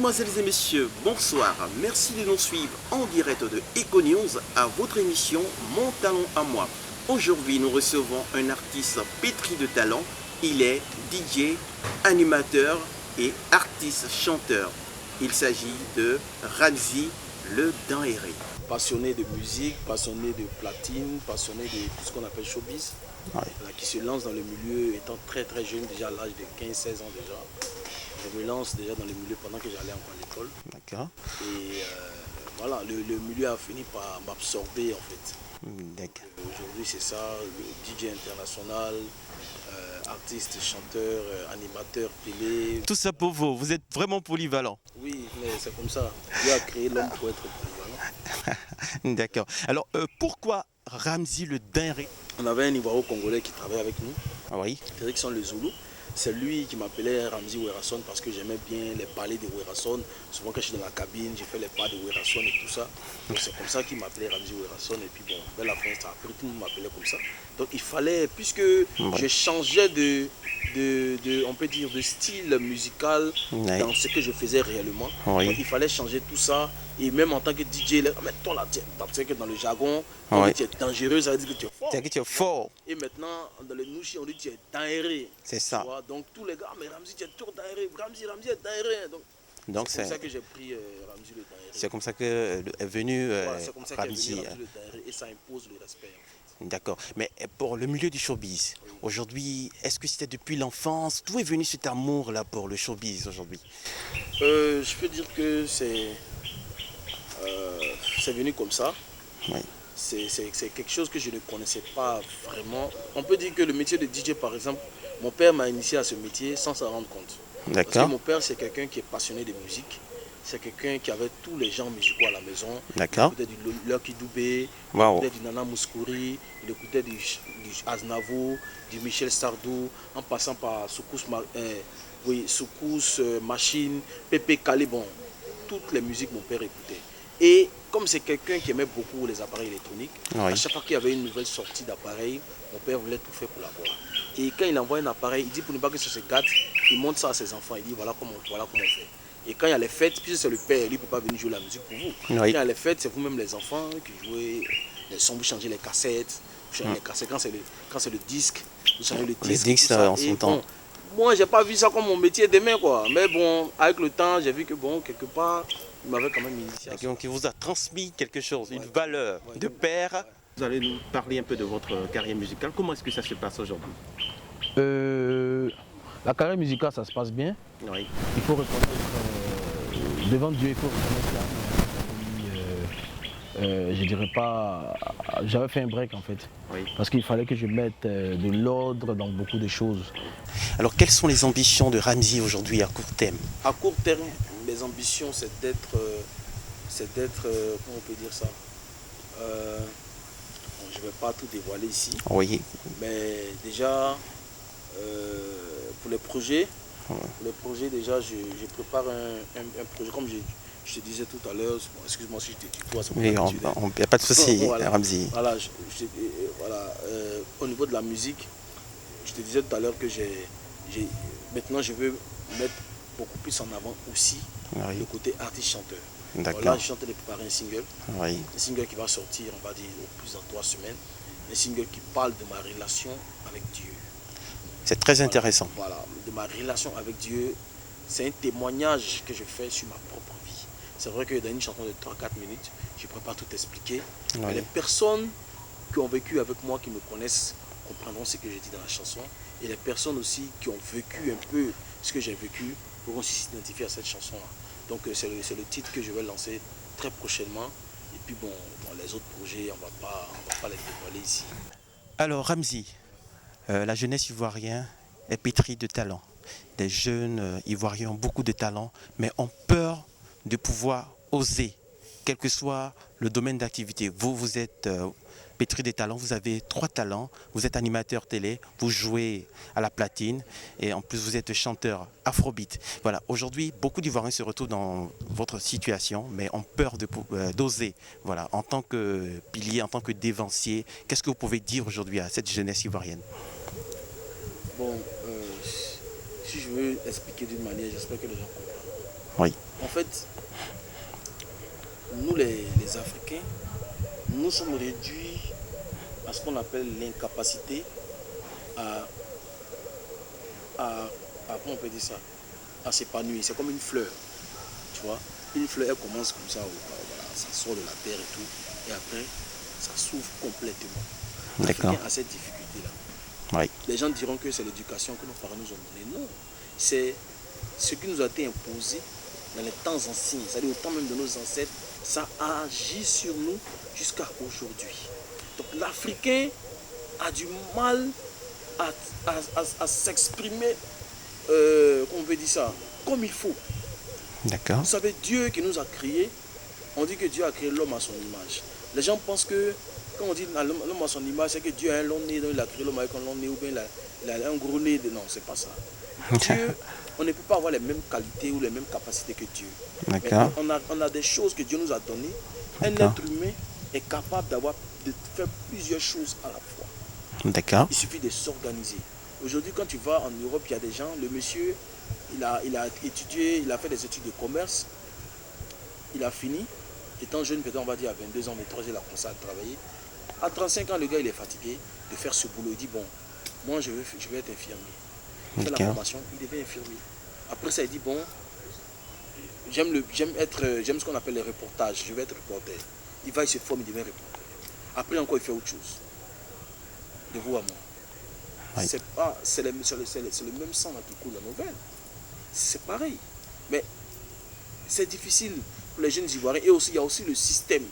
Mesdemoiselles et messieurs, bonsoir. Merci de nous suivre en direct de Eco-News à votre émission Mon Talent à moi. Aujourd'hui, nous recevons un artiste pétri de talent. Il est DJ, animateur et artiste chanteur. Il s'agit de Ramzy le Dainré. Passionné de musique, passionné de platine, passionné de tout ce qu'on appelle showbiz, qui se lance dans le milieu étant très jeune, déjà à l'âge de 15-16 ans déjà. Je me lance déjà dans le milieu pendant que j'allais encore à l'école. D'accord. Et voilà, le milieu a fini par m'absorber en fait. D'accord. Aujourd'hui c'est ça, le DJ international, artiste, chanteur, animateur, télé. Tout ça pour vous, vous êtes vraiment polyvalent. Oui, mais c'est comme ça. Dieu a créé l'homme pour être polyvalent. D'accord. Alors pourquoi Ramzy le Dainré? On avait un Ivoiro-Congolais qui travaillait avec nous. Ah oui. Erickson le Zoulou. C'est lui qui m'appelait Ramzy Werason parce que j'aimais bien les balais de Werason. Souvent quand je suis dans la cabine, j'ai fait les pas de Werason et tout ça. Donc c'est comme ça qu'il m'appelait Ramzy Werason. Et puis bon, vers la fin, ça a pris, tout le monde m'appelait comme ça. Donc il fallait, puisque je changeais on peut dire, de style musical dans ce que je faisais réellement. Donc il fallait changer tout ça. Et même en tant que DJ, toi là, tu sais que dans le jargon, on dit que tu es dangereux, ça veut dire que tu es fort. C'est que tu es fort. Et maintenant, dans le nouchi, on dit que tu es dainré. C'est ça. Donc tous les gars, mais Ramzy, tu es toujours dainré. Ramzy est dainré. Donc c'est comme ça que j'ai pris Ramzy le Dainré. C'est comme ça que est venu Ramzy le Dainré et ça impose le respect. En fait. D'accord. Mais pour le milieu du showbiz, aujourd'hui, est-ce que c'était depuis l'enfance? D'où est venu cet amour-là pour le showbiz aujourd'hui? Je peux dire que c'est venu comme ça. Oui. C'est quelque chose que je ne connaissais pas vraiment. On peut dire que le métier de DJ, par exemple, mon père m'a initié à ce métier sans s'en rendre compte. Parce que mon père, c'est quelqu'un qui est passionné de musique. C'est quelqu'un qui avait tous les genres musicaux à la maison. D'accord. Il écoutait du Lucky Dubé, il écoutait du Nana Mouskouri, il écoutait du Aznavour, du Michel Sardou, en passant par Soukous, Machine, Pépé Calibon. Toutes les musiques, mon père écoutait. Et comme c'est quelqu'un qui aimait beaucoup les appareils électroniques, à chaque fois qu'il y avait une nouvelle sortie d'appareil, mon père voulait tout faire pour l'avoir. Et quand il envoie un appareil, il dit pour ne pas que ça se gâte, il montre ça à ses enfants, il dit voilà comment on fait. Et quand il y a les fêtes, puisque c'est le père, lui ne peut pas venir jouer la musique pour vous. Quand il y a les fêtes, c'est vous-même les enfants qui jouez les sons, vous changez les cassettes, les cassettes. Quand c'est le disque, vous changez le disque. Les disques en son temps. Moi, j'ai pas vu ça comme mon métier demain, quoi. Mais bon, avec le temps, j'ai vu que bon, quelque part, il m'avait quand même initié. Donc il vous a transmis quelque chose, une valeur de père. Vous allez nous parler un peu de votre carrière musicale. Comment est-ce que ça se passe aujourd'hui? La carrière musicale, ça se passe bien. Oui. Il faut reconnaître, devant Dieu, il faut reconnaître je dirais pas, j'avais fait un break en fait. Oui. Parce qu'il fallait que je mette de l'ordre dans beaucoup de choses. Alors quelles sont les ambitions de Ramzy aujourd'hui à court terme? À court terme, mes ambitions c'est d'être, comment on peut dire ça, je ne vais pas tout dévoiler ici. Oui. Mais déjà, pour les projets, déjà je prépare un projet comme je te disais tout à l'heure, excuse-moi si je te tutoie. Oui, il n'y a pas de souci, voilà. Ramzy. Voilà, au niveau de la musique, je te disais tout à l'heure que maintenant je veux mettre beaucoup plus en avant aussi le côté artiste-chanteur. Là, je suis en train de préparer un single. Un single qui va sortir, on va dire, au plus dans 3 semaines. Un single qui parle de ma relation avec Dieu. C'est très intéressant. Voilà, de ma relation avec Dieu. C'est un témoignage que je fais sur ma propre vie. C'est vrai que dans une chanson de 3-4 minutes, je ne pourrais pas tout expliquer. Mais les personnes qui ont vécu avec moi, qui me connaissent, comprendront ce que j'ai dit dans la chanson. Et les personnes aussi qui ont vécu un peu ce que j'ai vécu pourront s'identifier à cette chanson-là. Donc c'est le titre que je vais lancer très prochainement. Et puis bon les autres projets, on va pas les dévoiler ici. Alors Ramzy, la jeunesse ivoirienne est pétrie de talent. Les jeunes Ivoiriens ont beaucoup de talent, mais ont peur de pouvoir oser, quel que soit le domaine d'activité. Vous êtes pétri de talents, vous avez 3 talents, vous êtes animateur télé, vous jouez à la platine et en plus vous êtes chanteur afrobeat. Voilà, aujourd'hui, beaucoup d'Ivoiriens se retrouvent dans votre situation, mais ont peur d'oser. Voilà, en tant que pilier, en tant que dévancier, qu'est-ce que vous pouvez dire aujourd'hui à cette jeunesse ivoirienne? Bon, si je veux expliquer d'une manière, j'espère que les gens comprennent. Oui. En fait, nous les Africains, nous sommes réduits à ce qu'on appelle l'incapacité à comment on peut dire ça, à s'épanouir. C'est comme une fleur, tu vois. Une fleur, elle commence comme ça, voilà, ça sort de la terre et tout, et après, ça s'ouvre complètement. L'Africain a cette difficulté-là. Oui. Les gens diront que c'est l'éducation que nos parents nous ont donnée. Non, c'est ce qui nous a été imposé dans les temps anciens, c'est-à-dire au temps même de nos ancêtres, ça agit sur nous jusqu'à aujourd'hui. Donc l'Africain a du mal à s'exprimer, comment on peut dire ça, comme il faut. D'accord. Vous savez, Dieu qui nous a créés, on dit que Dieu a créé l'homme à son image. Les gens pensent que, quand on dit l'homme à son image, c'est que Dieu a un long nez, donc il a créé l'homme avec un long nez, ou bien il a un gros nez. Non, c'est pas ça. Dieu, on ne peut pas avoir les mêmes qualités ou les mêmes capacités que Dieu. D'accord. On a des choses que Dieu nous a données. Un être humain est capable de faire plusieurs choses à la fois. D'accord. Il suffit de s'organiser. Aujourd'hui, quand tu vas en Europe, il y a des gens, le monsieur, il a étudié, il a fait des études de commerce, il a fini. Étant jeune, peut-être on va dire à 22 ans, mais 3 ans, il a commencé à travailler. À 35 ans, le gars, il est fatigué de faire ce boulot. Il dit, bon, moi, je vais être infirmier. Il fait la formation, il devient infirmier. Après ça, il dit, bon, j'aime ce qu'on appelle les reportages, je vais être reporter. Il va, il se forme, il devient reporter. Après encore, il fait autre chose. De vous à moi. Oui. C'est le même sang qui coule dans nos veines. C'est pareil. Mais c'est difficile pour les jeunes Ivoiriens. Et aussi, il y a aussi le système.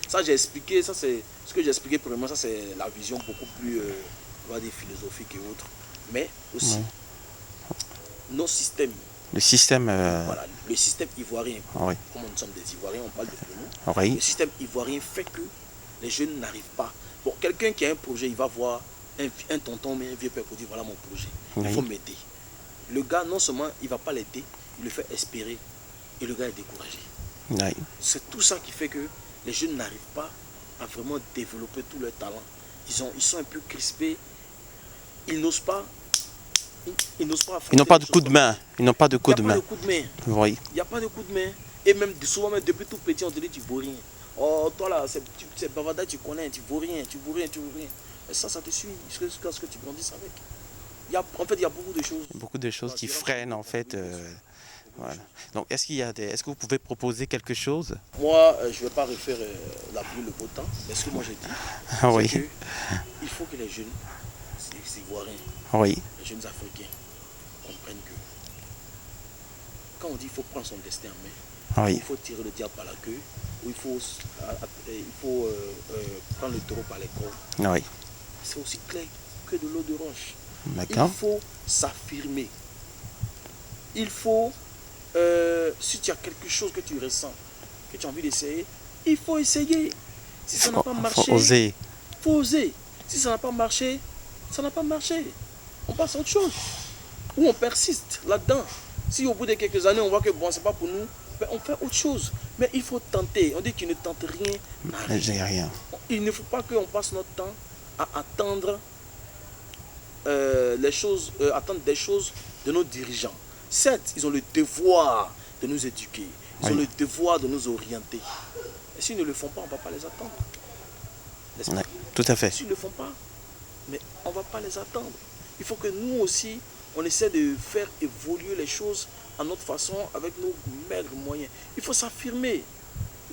Ça, j'ai expliqué, ça c'est ce que j'ai expliqué pour le moment, ça c'est la vision beaucoup plus, on va dire, philosophique et autres. Mais aussi, nos systèmes. Le système... Voilà, le système ivoirien. Oui. Comme nous sommes des Ivoiriens, on parle de nous. Oui. Le système ivoirien fait que les jeunes n'arrivent pas. Bon, quelqu'un qui a un projet, il va voir un tonton, mais un vieux père pour dire, voilà mon projet. Il faut m'aider. Le gars, non seulement il ne va pas l'aider, il le fait espérer. Et le gars est découragé. Oui. C'est tout ça qui fait que les jeunes n'arrivent pas à vraiment développer tout leur talent. Ils sont un peu crispés. Ils n'osent pas. Ils n'ont pas de coup de main. Ils n'ont pas de coup de main. Il n'y a pas de coup de main. Oui. Il n'y a pas de coup de main. Et même souvent, même depuis tout petit, on te dit tu ne vaux rien. Oh, toi là, c'est bavardage, tu connais, tu ne vaux rien, tu ne vaux rien, tu ne vaux rien. Et ça te suit jusqu'à ce que tu grandisses avec. En fait, il y a beaucoup de choses. Beaucoup de choses qui freinent en fait. Voilà. Donc, est-ce que vous pouvez proposer quelque chose? Moi, je ne vais pas refaire la pluie, le beau temps. Mais ce que moi j'ai dit, oui. c'est qu'il faut que les jeunes Ivoiriens, oui. les jeunes Africains comprennent que quand on dit qu'il faut prendre son destin en main, oui. il faut tirer le diable par la queue, ou il faut prendre le taureau par les cornes. Oui. C'est aussi clair que de l'eau de roche. Il faut s'affirmer. Il faut, si tu as quelque chose que tu ressens, que tu as envie d'essayer, il faut essayer. Si ça n'a pas marché, il faut oser. Il faut oser. Si ça n'a pas marché, ça n'a pas marché. On passe à autre chose. Ou on persiste là-dedans. Si au bout de quelques années, on voit que bon, c'est pas pour nous, on fait autre chose. Mais il faut tenter. On dit qu'il ne tente rien. Rien. Il ne faut pas qu'on passe notre temps à attendre attendre des choses de nos dirigeants. Certes, ils ont le devoir de nous éduquer. Ils ont le devoir de nous orienter. Et s'ils ne le font pas, on ne va pas les attendre. N'est-ce pas? Tout à fait. S'ils ne le font pas, mais on ne va pas les attendre. Il faut que nous aussi, on essaie de faire évoluer les choses à notre façon, avec nos maigres moyens. Il faut s'affirmer.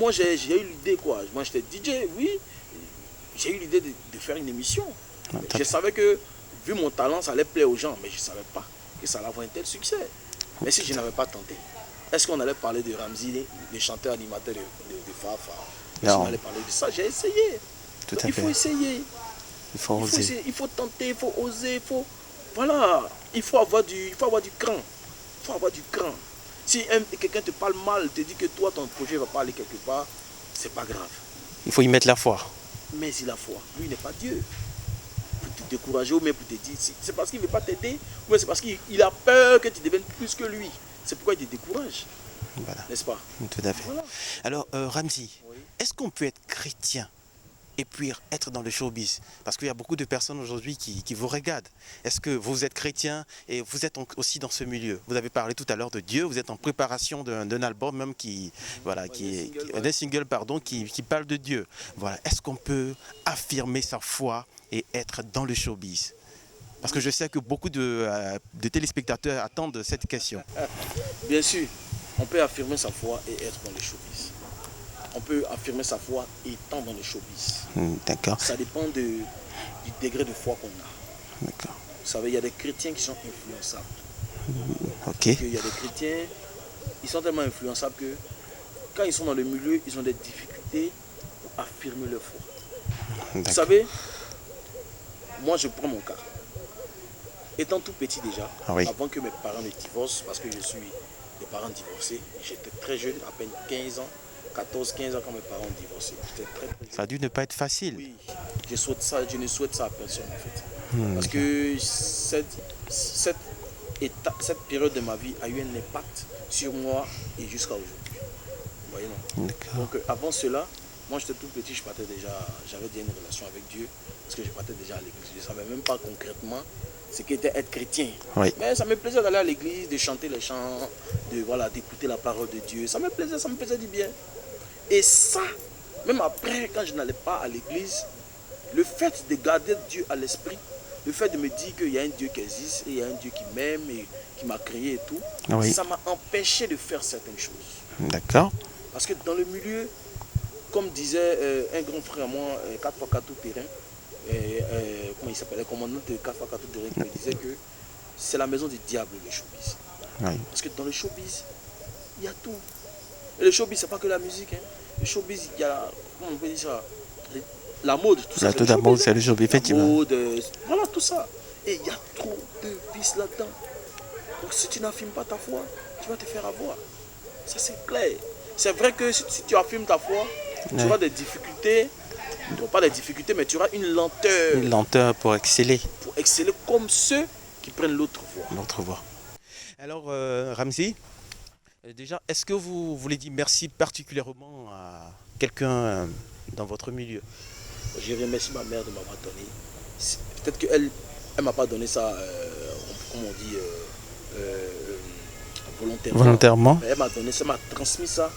Moi, j'ai eu l'idée, quoi. Moi, j'étais DJ, oui. J'ai eu l'idée de faire une émission. Je savais que, vu mon talent, ça allait plaire aux gens, mais je ne savais pas que ça allait avoir un tel succès. Mais si je n'avais pas tenté, est-ce qu'on allait parler de Ramzy, le chanteur animateur de Fafa? Est-ce qu'on allait parler de ça? J'ai essayé. Il faut essayer. Il faut oser. Il faut tenter, il faut oser, voilà, il faut avoir du cran. Il faut avoir du cran. Si quelqu'un te parle mal, te dit que toi, ton projet ne va pas aller quelque part, c'est pas grave. Il faut y mettre la foi. Mais il a foi. Lui, il n'est pas Dieu. Pour te décourager ou même pour te dire, c'est parce qu'il ne veut pas t'aider, ou c'est parce qu'il a peur que tu deviennes plus que lui. C'est pourquoi il te décourage. Voilà. N'est-ce pas? Tout à fait. Voilà. Alors, Ramzy, est-ce qu'on peut être chrétien et puis être dans le showbiz? Parce qu'il y a beaucoup de personnes aujourd'hui qui vous regardent. Est-ce que vous êtes chrétien et vous êtes aussi dans ce milieu? Vous avez parlé tout à l'heure de Dieu, vous êtes en préparation d'un album même d'un single pardon, qui parle de Dieu. Voilà. Est-ce qu'on peut affirmer sa foi et être dans le showbiz? Parce que je sais que beaucoup de téléspectateurs attendent cette question. Bien sûr, on peut affirmer sa foi et être dans le showbiz. On peut affirmer sa foi étant dans le showbiz. D'accord. Ça dépend du degré de foi qu'on a. D'accord. Vous savez, il y a des chrétiens qui sont influençables. Ok. Il y a des chrétiens, ils sont tellement influençables que quand ils sont dans le milieu, ils ont des difficultés pour affirmer leur foi. Vous savez, moi je prends mon cas. Étant tout petit déjà, avant que mes parents ne divorcent, parce que je suis des parents divorcés, j'étais très jeune, à peine 15 ans. 14-15 ans quand mes parents ont divorcé. J'étais très jeune. Ça a dû ne pas être facile. Oui, je ne souhaite ça à personne en fait. Parce que cette période de ma vie a eu un impact sur moi et jusqu'à aujourd'hui. Vous voyez non? Donc avant cela, moi j'étais tout petit, j'avais déjà une relation avec Dieu, parce que je partais déjà à l'église. Je ne savais même pas concrètement ce qu'était être chrétien. Oui. Mais ça me plaisait d'aller à l'église, de chanter les chants, d'écouter la parole de Dieu. Ça me faisait du bien. Et ça, même après, quand je n'allais pas à l'église, le fait de garder Dieu à l'esprit, le fait de me dire qu'il y a un Dieu qui existe, et il y a un Dieu qui m'aime et qui m'a créé et tout, ça m'a empêché de faire certaines choses. D'accord. Parce que dans le milieu, comme disait un grand frère à moi, 4x4 tout terrain, comment il s'appelait, le commandant de 4x4 tout terrain, qui me disait que c'est la maison du diable, le showbiz. Oui. Parce que dans le showbiz, il y a tout. Et le showbiz, c'est pas que la musique. Hein. Le showbiz, il y a, comment on peut dire ça, la mode, tout ça. La mode, c'est le showbiz, effectivement. La mode, voilà, tout ça. Et il y a trop de vices là-dedans. Donc si tu n'affirmes pas ta foi, tu vas te faire avoir. Ça, c'est clair. C'est vrai que si tu affirmes ta foi, tu auras des difficultés. Non, pas des difficultés, mais tu auras une lenteur. Une lenteur pour exceller. Pour exceller comme ceux qui prennent l'autre voie. L'autre voie. Alors, Ramzy, déjà, est-ce que vous voulez dire merci particulièrement à quelqu'un dans votre milieu? Je remercie ma mère de m'avoir donné. Peut-être qu'elle ne m'a pas donné ça, comme on dit, volontairement. Mais elle m'a donné ça, m'a transmis ça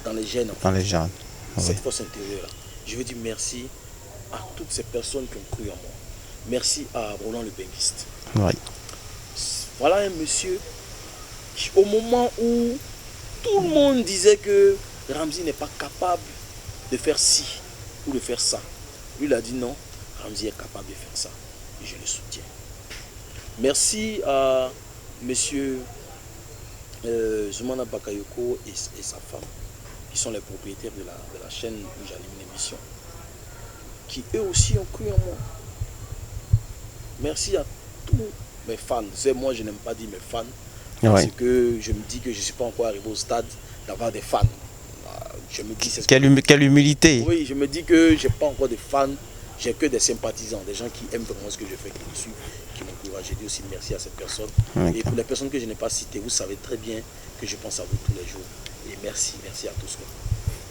dans les gènes. Dans les gènes. Cette force intérieure-là. Je veux dire merci à toutes ces personnes qui ont cru en moi. Merci à Roland le benguiste. Oui. Voilà un monsieur, au moment où tout le monde disait que Ramzy n'est pas capable de faire ci ou de faire ça. Lui, il a dit non, Ramzy est capable de faire ça. Et je le soutiens. Merci à monsieur Zoumana Bakayoko et sa femme, qui sont les propriétaires de la chaîne où j'anime une émission, qui eux aussi ont cru en moi. Merci à tous mes fans. Moi, je n'aime pas dire mes fans, parce que je me dis que je ne suis pas encore arrivé au stade d'avoir des fans. Je me dis, quelle humilité. Oui, je me dis que je n'ai pas encore de fans, j'ai que des sympathisants, des gens qui aiment vraiment ce que je fais, qui me suivent, qui m'encouragent. Je dis aussi merci à ces personnes. Et pour les personnes que je n'ai pas citées, vous savez très bien que je pense à vous tous les jours. Et merci à tous.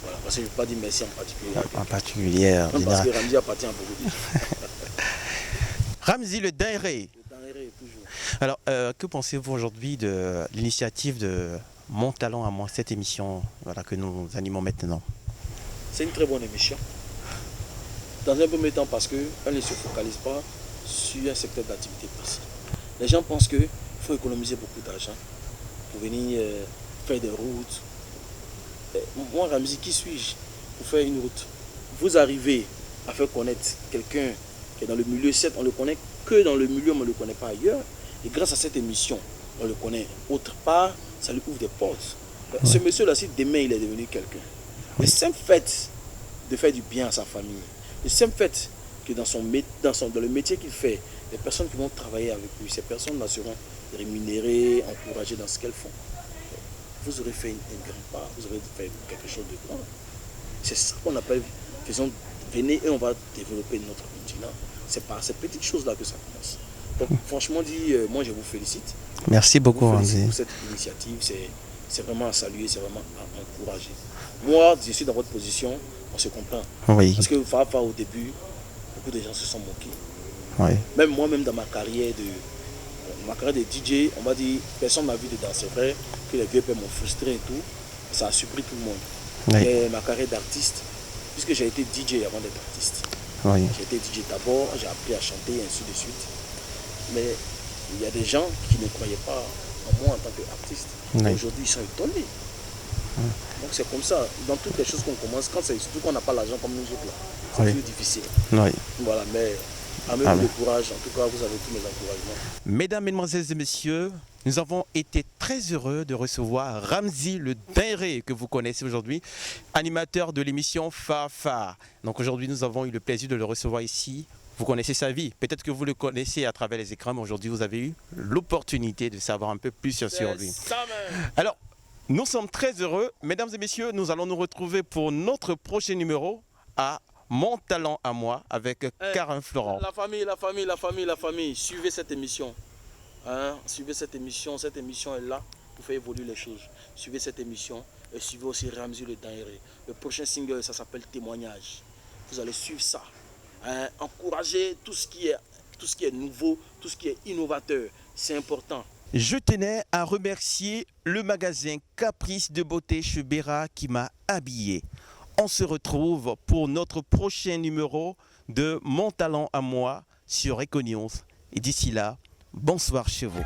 Voilà, parce que je ne peux pas dire merci en particulier. En particulier. Parce que Ramzy appartient à beaucoup de gens. Ramzy le Daïré. Toujours. Alors, que pensez-vous aujourd'hui de l'initiative de Mon Talent à moi, cette émission que nous animons maintenant? C'est une très bonne émission. Dans un premier temps, parce qu'elle ne se focalise pas sur un secteur d'activité précis. Les gens pensent qu'il faut économiser beaucoup d'argent pour venir faire des routes. Moi, Ramzy, qui suis-je pour faire une route? Vous arrivez à faire connaître quelqu'un qui est dans le milieu, certes, on ne le connaît que dans le milieu, mais on ne le connaît pas ailleurs. Et grâce à cette émission, on le connaît autre part, ça lui ouvre des portes. Ce monsieur-là, si demain il est devenu quelqu'un, le simple fait de faire du bien à sa famille, le simple fait que dans le métier qu'il fait, les personnes qui vont travailler avec lui, ces personnes-là seront rémunérées, encouragées dans ce qu'elles font. Vous aurez fait un grand pas, vous aurez fait quelque chose de grand. C'est ça qu'on appelle, venez et on va développer notre continent. C'est par ces petites choses-là que ça commence. Donc franchement dit, moi je vous félicite. Merci beaucoup, Ramzy. Ramzy. Pour cette initiative, c'est vraiment à saluer, c'est vraiment à encourager. Moi, je suis dans votre position, on se comprend. Oui. Parce que Fafa, au début, beaucoup de gens se sont moqués. Oui. Même moi-même, dans ma carrière de DJ, on m'a dit, personne m'a vu dedans. C'est vrai que les vieux pères m'ont frustré et tout. Ça a surpris tout le monde. Oui. Mais ma carrière d'artiste, puisque j'ai été DJ avant d'être artiste. Oui. J'ai été DJ d'abord, j'ai appris à chanter, et ainsi de suite. Mais il y a des gens qui ne croyaient pas en moi en tant qu'artiste. Oui. Aujourd'hui, ils sont étonnés. Donc c'est comme ça, dans toutes les choses qu'on commence, quand c'est surtout qu'on n'a pas l'argent comme nous autres là, c'est Oui. plus difficile. Oui. Voilà, mais amenez-vous le courage, en tout cas vous avez tous mes encouragements. Mesdames, Mesdemoiselles et Messieurs, nous avons été très heureux de recevoir Ramzy le Dinré, que vous connaissez aujourd'hui, animateur de l'émission Fafa. Donc aujourd'hui, nous avons eu le plaisir de le recevoir ici. Vous connaissez sa vie, peut-être que vous le connaissez à travers les écrans, mais aujourd'hui, vous avez eu l'opportunité de savoir un peu plus sur lui. Alors, nous sommes très heureux. Mesdames et messieurs, nous allons nous retrouver pour notre prochain numéro à Mon Talent à moi avec Karin Florent. La famille, suivez cette émission. Hein? Suivez cette émission est là pour faire évoluer les choses. Suivez cette émission et suivez aussi Ramzy le Dinré. Le prochain single, ça s'appelle Témoignage. Vous allez suivre ça. Hein? Encouragez tout ce qui est nouveau, tout ce qui est innovateur. C'est important. Je tenais à remercier le magasin Caprice de Beauté chez Béra qui m'a habillé. On se retrouve pour notre prochain numéro de Mon Talent à moi sur Eco News. Et d'ici là, bonsoir chez vous.